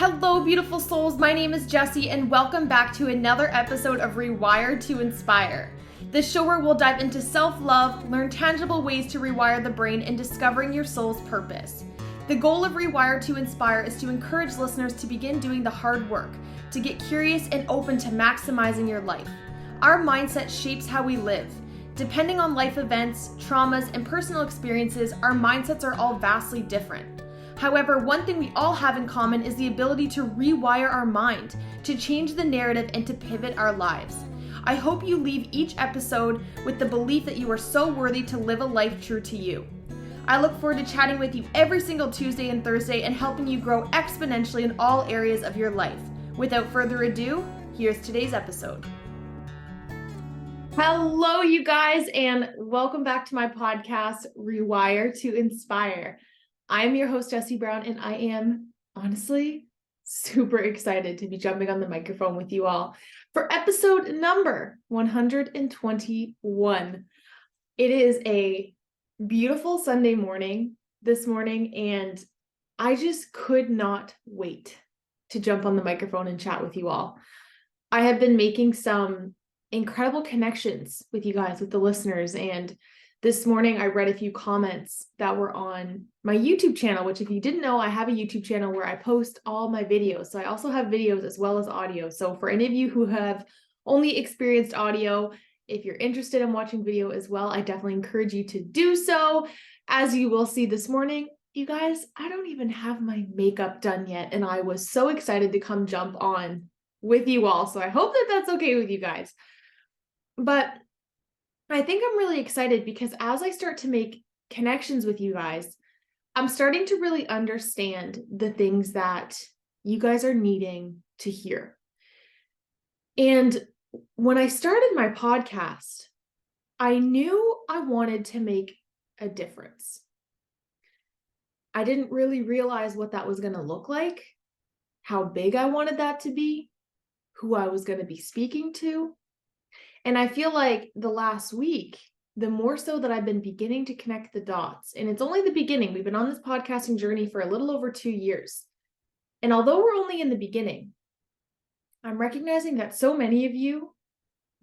Hello, beautiful souls. My name is Jessie, and welcome back to another episode of Rewire to Inspire. The show where we'll dive into self-love, learn tangible ways to rewire the brain, and discovering your soul's purpose. The goal of Rewire to Inspire is to encourage listeners to begin doing the hard work, to get curious and open to maximizing your life. Our mindset shapes how we live. Depending on life events, traumas, and personal experiences, our mindsets are all vastly different. However, one thing we all have in common is the ability to rewire our mind, to change the narrative, and to pivot our lives. I hope you leave each episode with the belief that you are so worthy to live a life true to you. I look forward to chatting with you every single Tuesday and Thursday and helping you grow exponentially in all areas of your life. Without further ado, here's today's episode. Hello, you guys, and welcome back to my podcast, Rewire to Inspire. I'm your host, Jessie Brown, and I am honestly super excited to be jumping on the microphone with you all for episode number 121. It is a beautiful Sunday morning this morning, and I just could not wait to jump on the microphone and chat with you all. I have been making some incredible connections with you guys, with the listeners, and this morning I read a few comments that were on my YouTube channel, which if you didn't know, I have a YouTube channel where I post all my videos. So I also have videos as well as audio. So for any of you who have only experienced audio, if you're interested in watching video as well, I definitely encourage you to do so. As you will see this morning, you guys, I don't even have my makeup done yet, and I was so excited to come jump on with you all. So I hope that that's okay with you guys. But I think I'm really excited because as I start to make connections with you guys, I'm starting to really understand the things that you guys are needing to hear. And when I started my podcast, I knew I wanted to make a difference. I didn't really realize what that was going to look like, how big I wanted that to be, who I was going to be speaking to. And I feel like the last week, the more so that I've been beginning to connect the dots, and it's only the beginning. We've been on this podcasting journey for a little over 2 years. And although we're only in the beginning, I'm recognizing that so many of you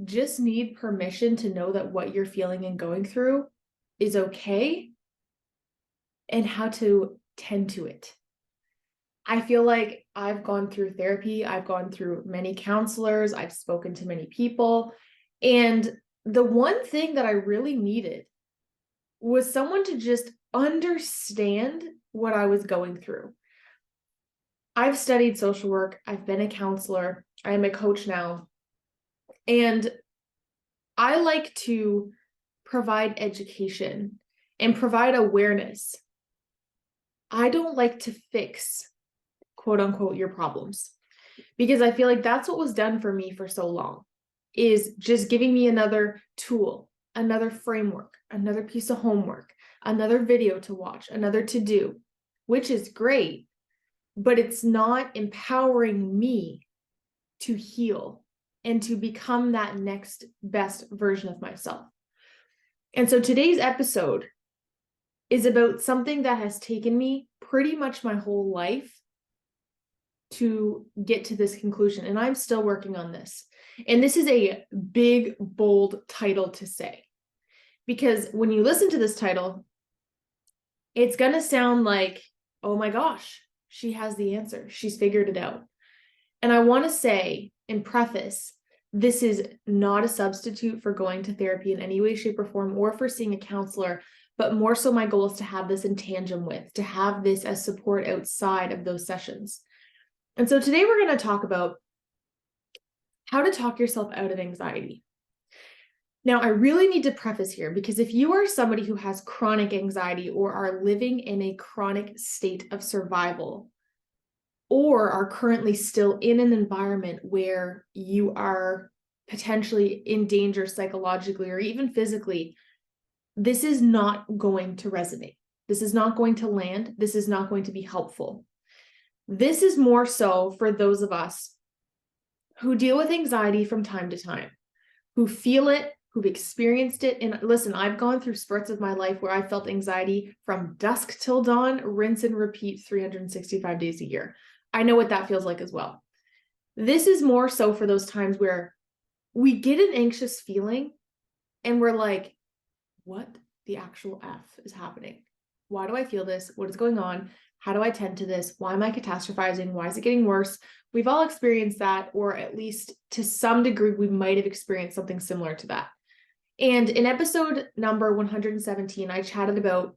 just need permission to know that what you're feeling and going through is okay and how to tend to it. I feel like I've gone through therapy. I've gone through many counselors. I've spoken to many people. And the one thing that I really needed was someone to just understand what I was going through. I've studied social work. I've been a counselor. I am a coach now. And I like to provide education and provide awareness. I don't like to fix, quote unquote, your problems, because I feel like that's what was done for me for so long, is just giving me another tool, another framework, another piece of homework, another video to watch, another to do, which is great, but it's not empowering me to heal and to become that next best version of myself. And so today's episode is about something that has taken me pretty much my whole life to get to this conclusion. And I'm still working on this. And this is a big, bold title to say, because when you listen to this title, it's going to sound like, oh my gosh, she has the answer. She's figured it out. And I want to say and preface, this is not a substitute for going to therapy in any way, shape, or form, or for seeing a counselor, but more so my goal is to have this in tandem with, to have this as support outside of those sessions. And so today we're going to talk about how to talk yourself out of anxiety. Now, I really need to preface here, because if you are somebody who has chronic anxiety or are living in a chronic state of survival, or are currently still in an environment where you are potentially in danger psychologically or even physically, this is not going to resonate. This is not going to land. This is not going to be helpful. This is more so for those of us who deal with anxiety from time to time, who feel it, who've experienced it. And listen, I've gone through spurts of my life where I felt anxiety from dusk till dawn, rinse and repeat 365 days a year. I know what that feels like as well. This is more so for those times where we get an anxious feeling and we're like, what the actual F is happening? Why do I feel this? What is going on? How do I tend to this? Why am I catastrophizing? Why is it getting worse? We've all experienced that, or at least to some degree, we might have experienced something similar to that. And in episode number 117, I chatted about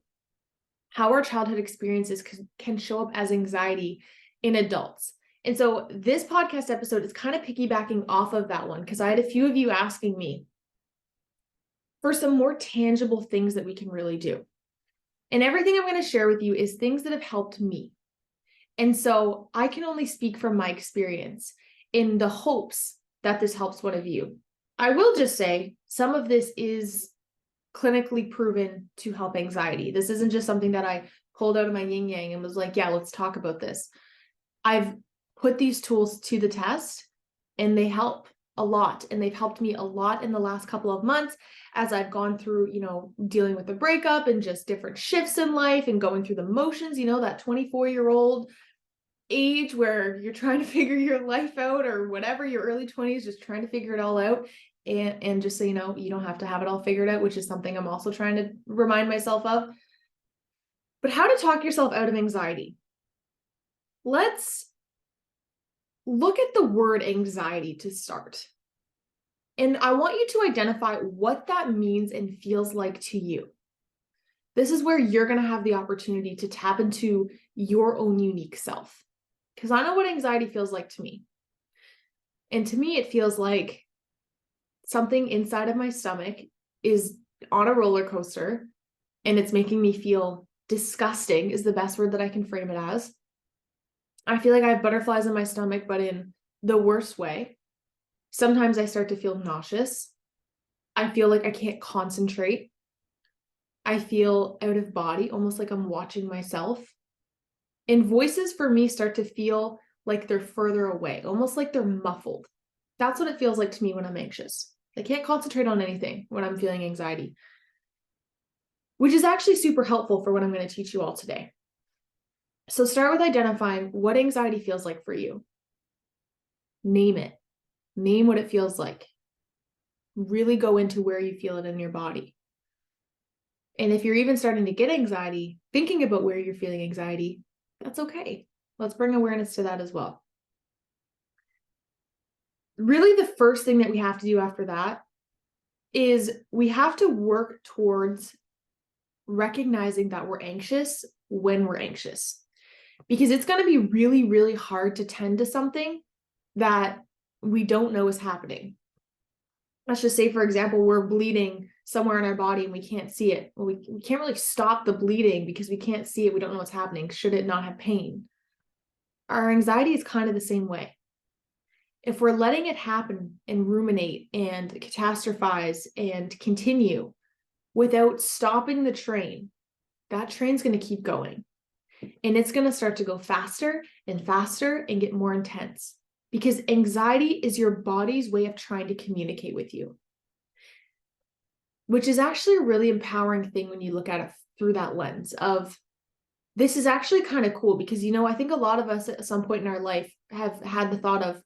how our childhood experiences can show up as anxiety in adults. And so this podcast episode is kind of piggybacking off of that one, because I had a few of you asking me for some more tangible things that we can really do. And everything I'm going to share with you is things that have helped me. And so I can only speak from my experience in the hopes that this helps one of you. I will just say some of this is clinically proven to help anxiety. This isn't just something that I pulled out of my yin yang and was like, yeah, let's talk about this. I've put these tools to the test and they help a lot. And they've helped me a lot in the last couple of months as I've gone through, dealing with the breakup and just different shifts in life and going through the motions, that 24-year-old age where you're trying to figure your life out, or whatever, your early 20s, just trying to figure it all out. And just so you know, you don't have to have it all figured out, which is something I'm also trying to remind myself of. But how to talk yourself out of anxiety. Let's look at the word anxiety to start. And I want you to identify what that means and feels like to you. This is where you're going to have the opportunity to tap into your own unique self. Because I know what anxiety feels like to me. And to me, it feels like something inside of my stomach is on a roller coaster and it's making me feel disgusting, is the best word that I can frame it as. I feel like I have butterflies in my stomach, but in the worst way. Sometimes I start to feel nauseous. I feel like I can't concentrate. I feel out of body, almost like I'm watching myself. And voices for me start to feel like they're further away, almost like they're muffled. That's what it feels like to me when I'm anxious. I can't concentrate on anything when I'm feeling anxiety, which is actually super helpful for what I'm going to teach you all today. So start with identifying what anxiety feels like for you. Name it. Name what it feels like. Really go into where you feel it in your body. And if you're even starting to get anxiety, thinking about where you're feeling anxiety, that's okay. Let's bring awareness to that as well. Really, the first thing that we have to do after that is we have to work towards recognizing that we're anxious when we're anxious. Because it's going to be really, really hard to tend to something that we don't know is happening. Let's just say, for example, we're bleeding somewhere in our body and we can't see it. Well, we can't really stop the bleeding because we can't see it. We don't know what's happening. Should it not have pain? Our anxiety is kind of the same way. If we're letting it happen and ruminate and catastrophize and continue without stopping the train, that train's going to keep going. And it's going to start to go faster and faster and get more intense, because anxiety is your body's way of trying to communicate with you, which is actually a really empowering thing when you look at it through that lens of, this is actually kind of cool. Because, I think a lot of us at some point in our life have had the thought of,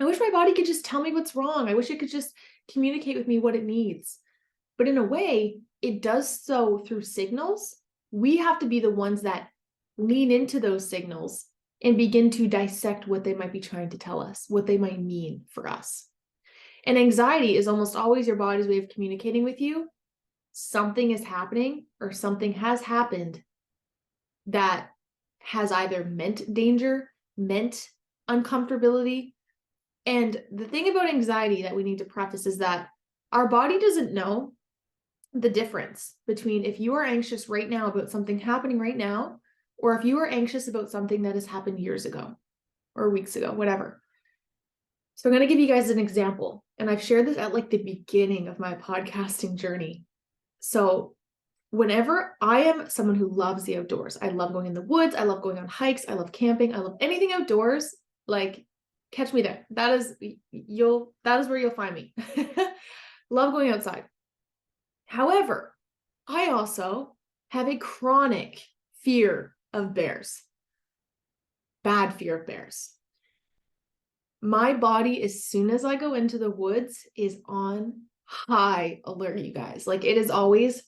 I wish my body could just tell me what's wrong. I wish it could just communicate with me what it needs. But in a way, it does so through signals. We have to be the ones that lean into those signals and begin to dissect what they might be trying to tell us, what they might mean for us. And anxiety is almost always your body's way of communicating with you. Something is happening or something has happened that has either meant danger, meant uncomfortability. And the thing about anxiety that we need to preface is that our body doesn't know the difference between if you are anxious right now about something happening right now, or if you are anxious about something that has happened years ago or weeks ago, whatever. So I'm going to give you guys an example. And I've shared this at the beginning of my podcasting journey. So whenever I am someone who loves the outdoors, I love going in the woods. I love going on hikes. I love camping. I love anything outdoors. Catch me there. That is where you'll find me. Love going outside. However, I also have a chronic fear of bears. bad fear of bears. My body, as soon as I go into the woods, is on high alert, you guys. Like, it is always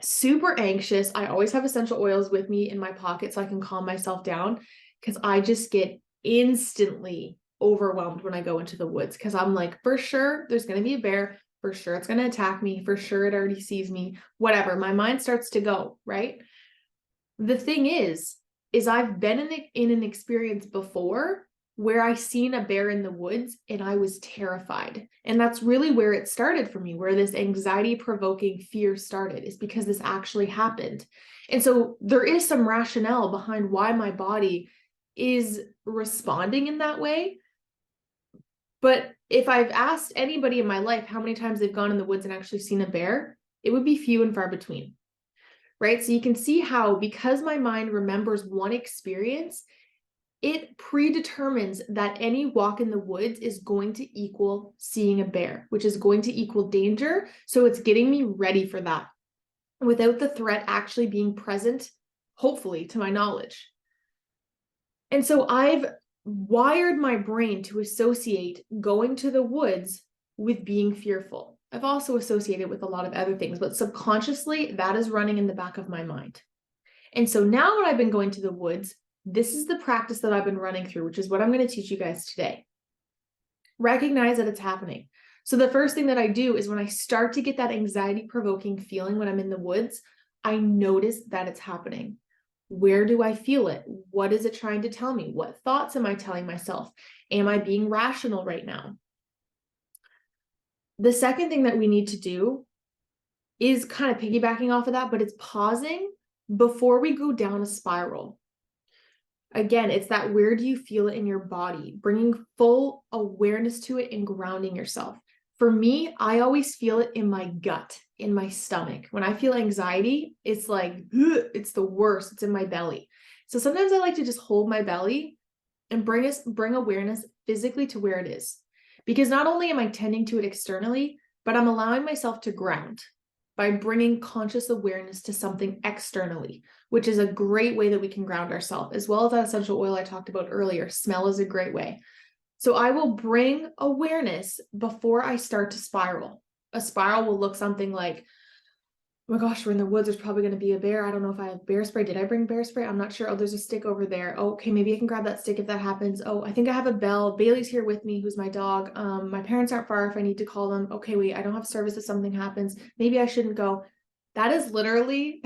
super anxious. I always have essential oils with me in my pocket so I can calm myself down, because I just get instantly overwhelmed when I go into the woods, because I'm like, for sure there's going to be a bear, for sure it's going to attack me, for sure it already sees me, whatever. My mind starts to go, right? The thing is I've been in an experience before where I seen a bear in the woods and I was terrified. And that's really where it started for me, where this anxiety provoking fear started, is because this actually happened. And so there is some rationale behind why my body is responding in that way. But if I've asked anybody in my life how many times they've gone in the woods and actually seen a bear, it would be few and far between, right? So you can see how, because my mind remembers one experience, it predetermines that any walk in the woods is going to equal seeing a bear, which is going to equal danger. So it's getting me ready for that without the threat actually being present, hopefully, to my knowledge. And so I've wired my brain to associate going to the woods with being fearful. I've also associated with a lot of other things, but subconsciously that is running in the back of my mind. And so now when I've been going to the woods, this is the practice that I've been running through, which is what I'm going to teach you guys today. Recognize that it's happening. So the first thing that I do is when I start to get that anxiety provoking feeling when I'm in the woods, I notice that it's happening. Where do I feel it? What is it trying to tell me? What thoughts am I telling myself? Am I being rational right now? The second thing that we need to do is kind of piggybacking off of that, but it's pausing before we go down a spiral. Again, it's that, where do you feel it in your body? Bringing full awareness to it and grounding yourself. For me, I always feel it in my gut, in my stomach. When I feel anxiety, it's like, it's the worst. It's in my belly. So sometimes I like to just hold my belly and bring awareness physically to where it is. Because not only am I tending to it externally, but I'm allowing myself to ground by bringing conscious awareness to something externally, which is a great way that we can ground ourselves, as well as that essential oil I talked about earlier. Smell is a great way. So I will bring awareness before I start to spiral. A spiral will look something like, oh my gosh, we're in the woods, there's probably going to be a bear. I don't know if I have bear spray. Did I bring bear spray? I'm not sure. Oh, there's a stick over there. Oh, okay, maybe I can grab that stick if that happens. Oh, I think I have a bell. Bailey's here with me, who's my dog. My parents aren't far if I need to call them. Okay, wait, I don't have service if something happens. Maybe I shouldn't go. That is literally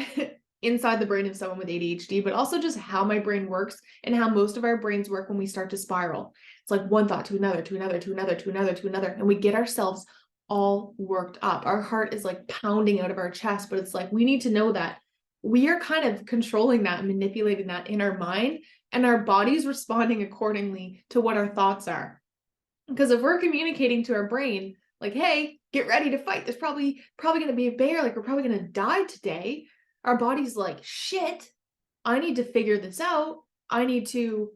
inside the brain of someone with ADHD, but also just how my brain works and how most of our brains work when we start to spiral. It's like one thought to another, to another, to another, to another, to another, and we get ourselves all worked up. Our heart is like pounding out of our chest, but it's like, we need to know that we are kind of controlling that and manipulating that in our mind, and our body's responding accordingly to what our thoughts are. Because if we're communicating to our brain, like, hey, get ready to fight, there's probably going to be a bear, like we're probably going to die today. Our body's like, shit, I need to figure this out. I need to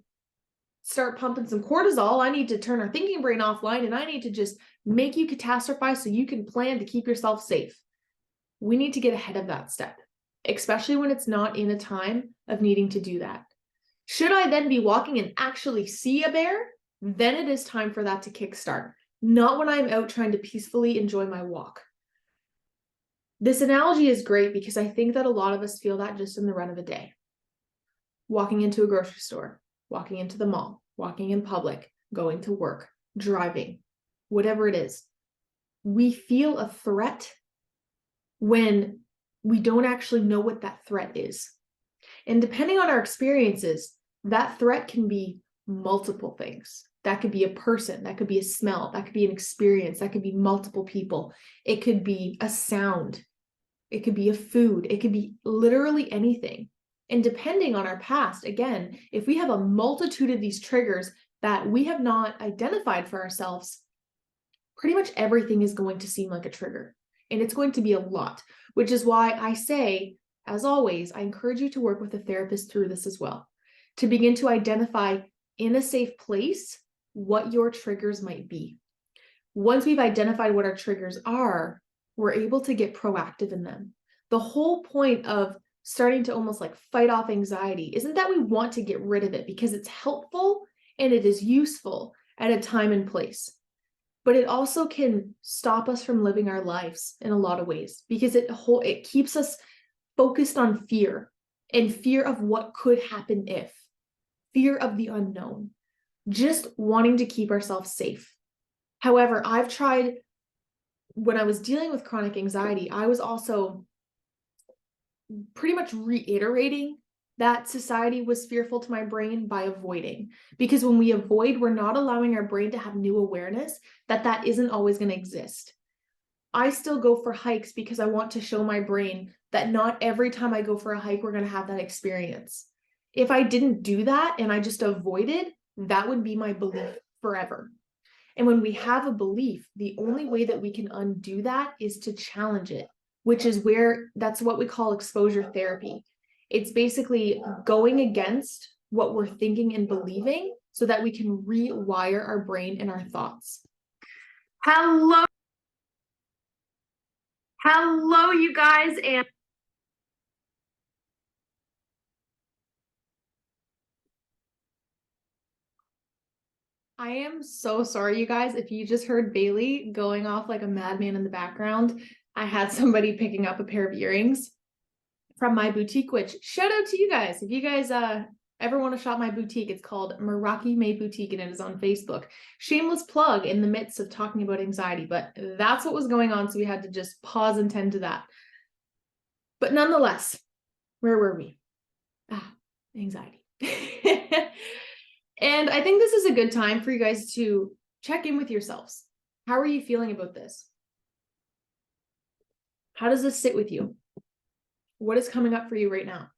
start pumping some cortisol. I need to turn our thinking brain offline, and I need to just make you catastrophize so you can plan to keep yourself safe. We need to get ahead of that step, especially when it's not in a time of needing to do that. Should I then be walking and actually see a bear? Then it is time for that to kickstart, not when I'm out trying to peacefully enjoy my walk. This analogy is great because I think that a lot of us feel that just in the run of a day. Walking into a grocery store, walking into the mall, walking in public, going to work, driving, whatever it is. We feel a threat when we don't actually know what that threat is. And depending on our experiences, that threat can be multiple things. That could be a person, that could be a smell, that could be an experience, that could be multiple people. It could be a sound, it could be a food, it could be literally anything. And depending on our past, again, if we have a multitude of these triggers that we have not identified for ourselves, pretty much everything is going to seem like a trigger. And it's going to be a lot, which is why I say, as always, I encourage you to work with a therapist through this as well, to begin to identify in a safe place what your triggers might be. Once we've identified what our triggers are, we're able to get proactive in them. The whole point of starting to almost like fight off anxiety isn't that we want to get rid of it because it's helpful and it is useful at a time and place. But it also can stop us from living our lives in a lot of ways because it keeps us focused on fear and fear of what could happen if, fear of the unknown, just wanting to keep ourselves safe. However, I've tried, when I was dealing with chronic anxiety, I was also pretty much reiterating that society was fearful to my brain by avoiding. Because when we avoid, we're not allowing our brain to have new awareness that isn't always going to exist. I still go for hikes because I want to show my brain that not every time I go for a hike, we're going to have that experience. If I didn't do that and I just avoided, that would be my belief forever. And when we have a belief, the only way that we can undo that is to challenge it, which is that's what we call exposure therapy. It's basically going against what we're thinking and believing so that we can rewire our brain and our thoughts. Hello, you guys. And I am so sorry, you guys. If you just heard Bailey going off like a madman in the background, I had somebody picking up a pair of earrings from my boutique, which shout out to you guys. If you guys ever want to shop my boutique, it's called Jessie Mae Boutique and it is on Facebook. Shameless plug in the midst of talking about anxiety, but that's what was going on. So we had to just pause and tend to that. But nonetheless, where were we? Anxiety. And I think this is a good time for you guys to check in with yourselves. How are you feeling about this? How does this sit with you? What is coming up for you right now?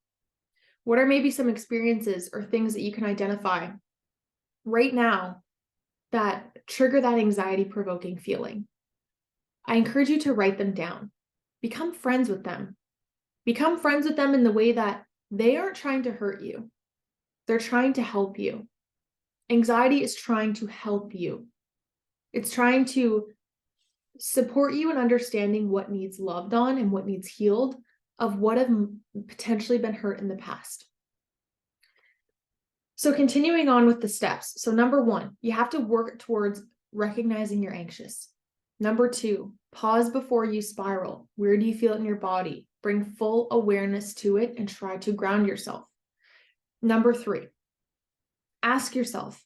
What are maybe some experiences or things that you can identify right now that trigger that anxiety-provoking feeling? I encourage you to write them down. Become friends with them. Become friends with them in the way that they aren't trying to hurt you. They're trying to help you. Anxiety is trying to help you. It's trying to support you in understanding what needs loved on and what needs healed of what have potentially been hurt in the past. So continuing on with the steps. So number 1, you have to work towards recognizing you're anxious. Number 2, pause before you spiral. Where do you feel it in your body? Bring full awareness to it and try to ground yourself. Number 3, ask yourself,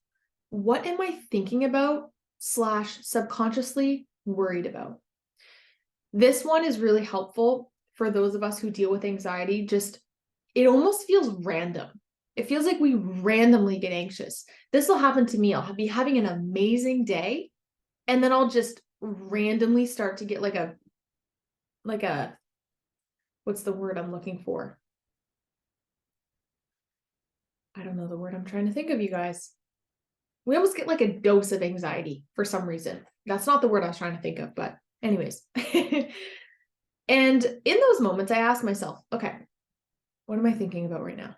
what am I thinking about / subconsciously worried about? This one is really helpful for those of us who deal with anxiety. It almost feels random. It feels like we randomly get anxious. This will happen to me. I'll be having an amazing day, and then I'll just randomly start to get like a, what's the word I'm looking for? I don't know the word I'm trying to think of, you guys. We almost get like a dose of anxiety for some reason. That's not the word I was trying to think of, but anyways. And in those moments, I ask myself, okay, what am I thinking about right now?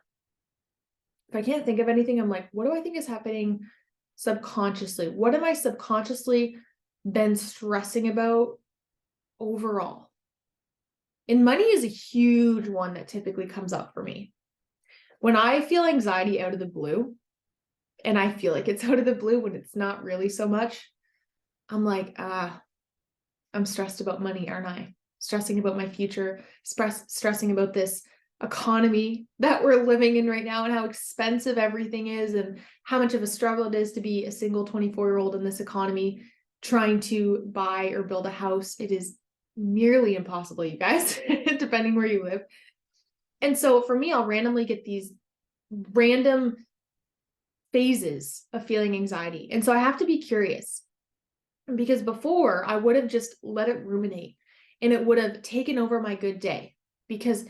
If I can't think of anything, I'm like, what do I think is happening subconsciously? What am I subconsciously been stressing about overall? And money is a huge one that typically comes up for me. When I feel anxiety out of the blue, and I feel like it's out of the blue when it's not really so much, I'm like, I'm stressed about money, aren't I? Stressing about my future, stressing about this economy that we're living in right now and how expensive everything is and how much of a struggle it is to be a single 24-year-old in this economy trying to buy or build a house. It is nearly impossible, you guys, depending where you live. And so for me, I'll randomly get these random phases of feeling anxiety. And so I have to be curious, because before I would have just let it ruminate and it would have taken over my good day, because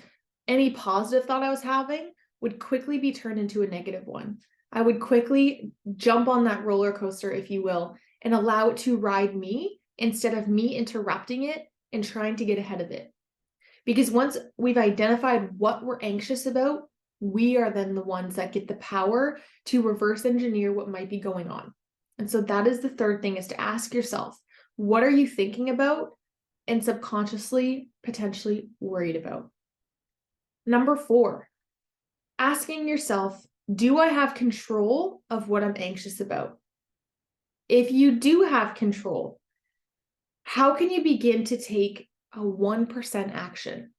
any positive thought I was having would quickly be turned into a negative one. I would quickly jump on that roller coaster, if you will, and allow it to ride me instead of me interrupting it and trying to get ahead of it. Because once we've identified what we're anxious about, we are then the ones that get the power to reverse engineer what might be going on. And so that is the third thing, is to ask yourself, what are you thinking about and subconsciously potentially worried about? Number 4, asking yourself, do I have control of what I'm anxious about? If you do have control, how can you begin to take a 1% action?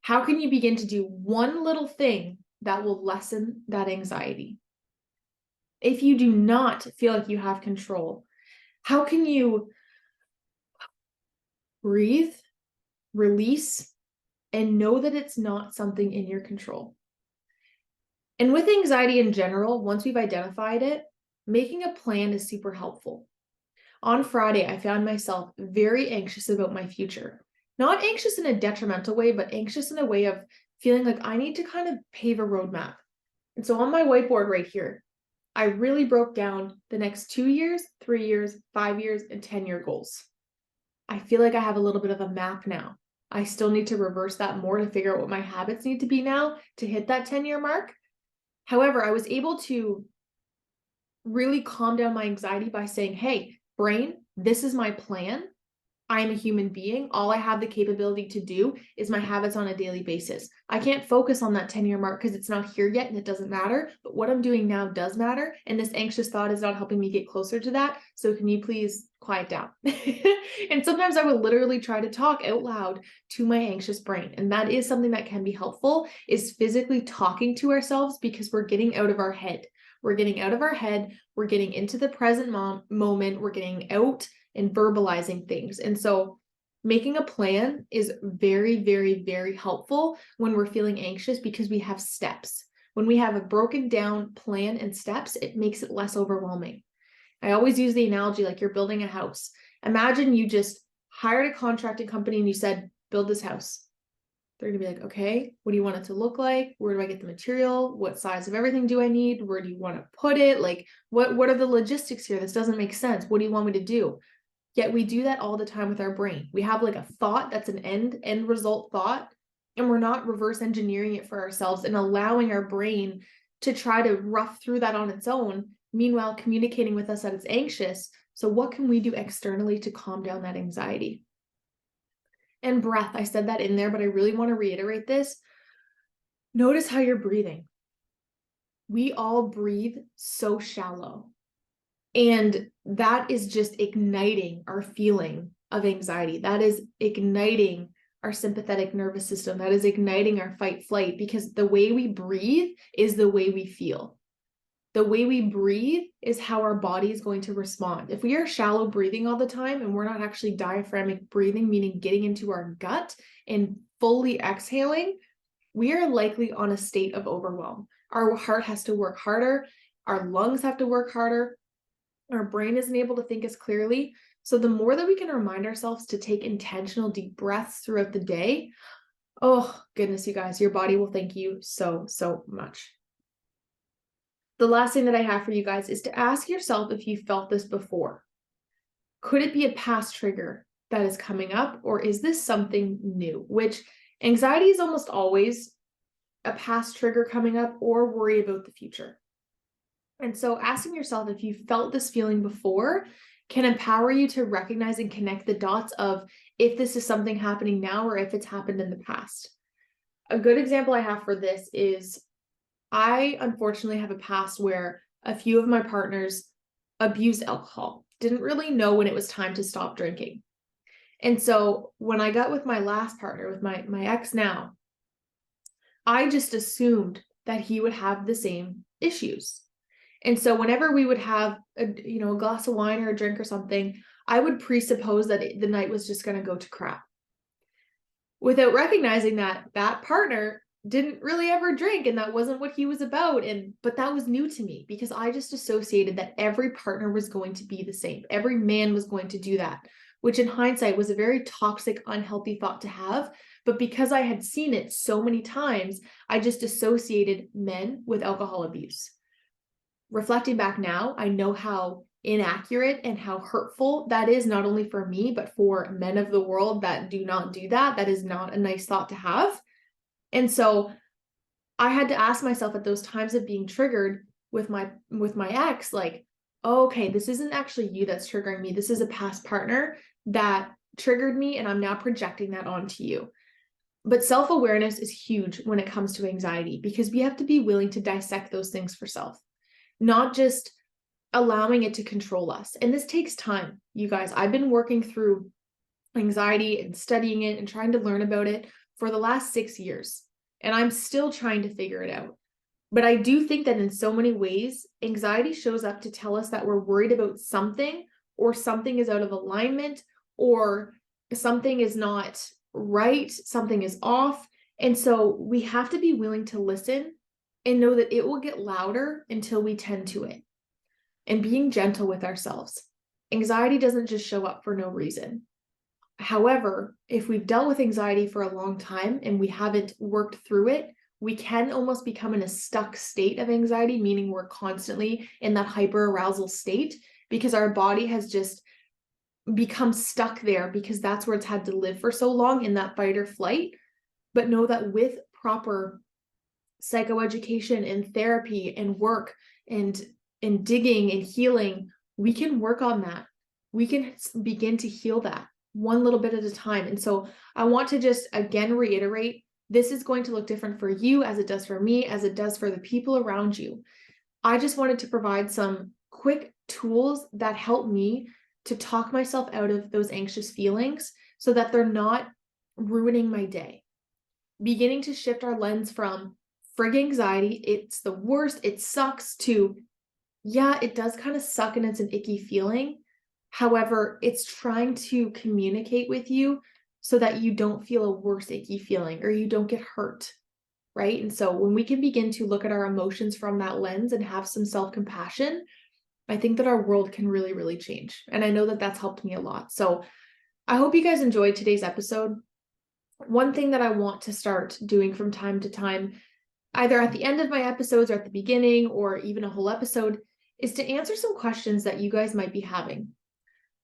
How can you begin to do one little thing that will lessen that anxiety? If you do not feel like you have control, how can you breathe, release, and know that it's not something in your control? And with anxiety in general, once we've identified it, making a plan is super helpful. On Friday, I found myself very anxious about my future. Not anxious in a detrimental way, but anxious in a way of feeling like I need to kind of pave a roadmap. And so on my whiteboard right here, I really broke down the next 2 years, 3 years, 5 years, and 10-year goals. I feel like I have a little bit of a map now. I still need to reverse that more to figure out what my habits need to be now to hit that 10-year mark. However, I was able to really calm down my anxiety by saying, hey, brain, this is my plan. I am a human being. All I have the capability to do is my habits on a daily basis. I can't focus on that 10-year mark because it's not here yet and it doesn't matter. But what I'm doing now does matter. And this anxious thought is not helping me get closer to that. So can you please quiet down? And sometimes I would literally try to talk out loud to my anxious brain. And that is something that can be helpful, is physically talking to ourselves, because we're getting out of our head. We're getting out of our head. We're getting into the present moment. We're getting out and verbalizing things. And so making a plan is very, very, very helpful when we're feeling anxious, because we have steps. When we have a broken down plan and steps, it makes it less overwhelming. I always use the analogy like you're building a house. Imagine you just hired a contracting company and you said, build this house. They're going to be like, okay, what do you want it to look like? Where do I get the material? What size of everything do I need? Where do you want to put it? Like, what are the logistics here? This doesn't make sense. What do you want me to do? Yet we do that all the time with our brain. We have like a thought that's an end result thought, and we're not reverse engineering it for ourselves and allowing our brain to try to rough through that on its own, meanwhile communicating with us that it's anxious. So what can we do externally to calm down that anxiety? And breath, I said that in there, but I really want to reiterate this. Notice how you're breathing. We all breathe so shallow. And that is just igniting our feeling of anxiety. That is igniting our sympathetic nervous system. That is igniting our fight flight, because the way we breathe is the way we feel. The way we breathe is how our body is going to respond. If we are shallow breathing all the time and we're not actually diaphragmic breathing, meaning getting into our gut and fully exhaling, we are likely on a state of overwhelm. Our heart has to work harder. Our lungs have to work harder. Our brain isn't able to think as clearly. So the more that we can remind ourselves to take intentional deep breaths throughout the day, oh goodness, you guys, your body will thank you so, so much. The last thing that I have for you guys is to ask yourself if you felt this before. Could it be a past trigger that is coming up, or is this something new? Which anxiety is almost always a past trigger coming up or worry about the future. And so asking yourself if you felt this feeling before can empower you to recognize and connect the dots of if this is something happening now or if it's happened in the past. A good example I have for this is I unfortunately have a past where a few of my partners abused alcohol, didn't really know when it was time to stop drinking. And so when I got with my last partner, with my ex now, I just assumed that he would have the same issues. And so whenever we would have a glass of wine or a drink or something, I would presuppose that the night was just going to go to crap, without recognizing that that partner didn't really ever drink and that wasn't what he was about. But that was new to me, because I just associated that every partner was going to be the same. Every man was going to do that, which in hindsight was a very toxic, unhealthy thought to have. But because I had seen it so many times, I just associated men with alcohol abuse. Reflecting back now, I know how inaccurate and how hurtful that is, not only for me, but for men of the world that do not do that. That is not a nice thought to have. And so I had to ask myself at those times of being triggered with my ex, like, oh, okay, this isn't actually you that's triggering me. This is a past partner that triggered me, and I'm now projecting that onto you. But self-awareness is huge when it comes to anxiety, because we have to be willing to dissect those things for self, not just allowing it to control us. And this takes time, you guys. I've been working through anxiety and studying it and trying to learn about it for the last 6 years. And I'm still trying to figure it out. But I do think that in so many ways, anxiety shows up to tell us that we're worried about something, or something is out of alignment, or something is not right, something is off. And so we have to be willing to listen and know that it will get louder until we tend to it. And being gentle with ourselves. Anxiety doesn't just show up for no reason. However, if we've dealt with anxiety for a long time and we haven't worked through it, we can almost become in a stuck state of anxiety, meaning we're constantly in that hyper-arousal state because our body has just become stuck there, because that's where it's had to live for so long, in that fight or flight. But know that with proper psychoeducation and therapy and work and digging and healing, we can work on that. We can begin to heal that one little bit at a time. And so I want to just again reiterate, this is going to look different for you as it does for me, as it does for the people around you. I just wanted to provide some quick tools that help me to talk myself out of those anxious feelings so that they're not ruining my day. Beginning to shift our lens from frig anxiety, it's the worst, it sucks, to yeah, it does kind of suck and it's an icky feeling. However, it's trying to communicate with you so that you don't feel a worse icky feeling or you don't get hurt, right? And so when we can begin to look at our emotions from that lens and have some self-compassion, I think that our world can really, really change. And I know that that's helped me a lot. So I hope you guys enjoyed today's episode. One thing that I want to start doing from time to time, either at the end of my episodes or at the beginning or even a whole episode, is to answer some questions that you guys might be having.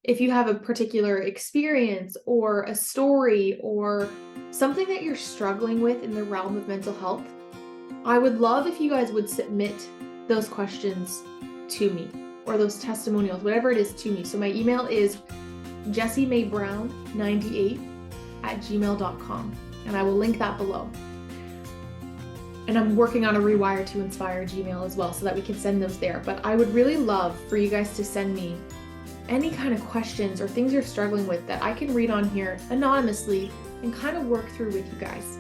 If you have a particular experience or a story or something that you're struggling with in the realm of mental health, I would love if you guys would submit those questions to me, or those testimonials, whatever it is, to me. So my email is jessiemaebrown98@gmail.com, and I will link that below. And I'm working on a Rewire to Inspire Gmail as well, so that we can send those there. But I would really love for you guys to send me any kind of questions or things you're struggling with that I can read on here anonymously and kind of work through with you guys.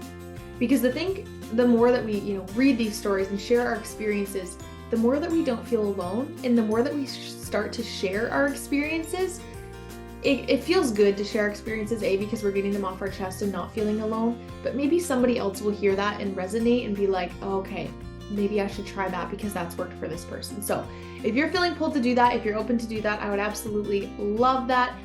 Because I think the more that we, read these stories and share our experiences, the more that we don't feel alone, and the more that we start to share our experiences, it feels good to share experiences, because we're getting them off our chest and not feeling alone, but maybe somebody else will hear that and resonate and be like, oh, okay, maybe I should try that because that's worked for this person. So if you're feeling pulled to do that, if you're open to do that, I would absolutely love that.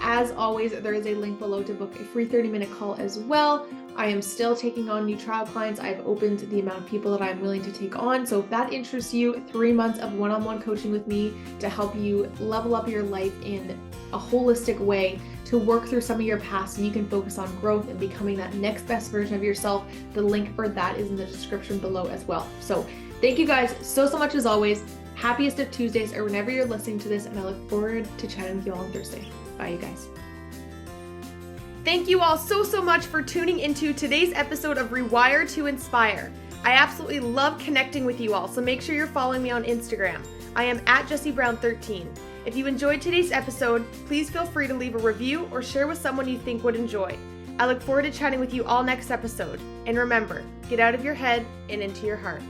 As always, there is a link below to book a free 30-minute call as well. I am still taking on new trial clients. I've opened the amount of people that I'm willing to take on. So if that interests you, 3 months of one-on-one coaching with me to help you level up your life in a holistic way, to work through some of your past so you can focus on growth and becoming that next best version of yourself. The link for that is in the description below as well. So thank you guys so much as always. Happiest of Tuesdays, or whenever you're listening to this, and I look forward to chatting with you all on Thursday. Bye, you guys. Thank you all so much for tuning into today's episode of Rewire to Inspire. I absolutely love connecting with you all, so make sure you're following me on Instagram. I am at Jessie Brown 13. If you enjoyed today's episode, please feel free to leave a review or share with someone you think would enjoy. I look forward to chatting with you all next episode. And remember, get out of your head and into your heart.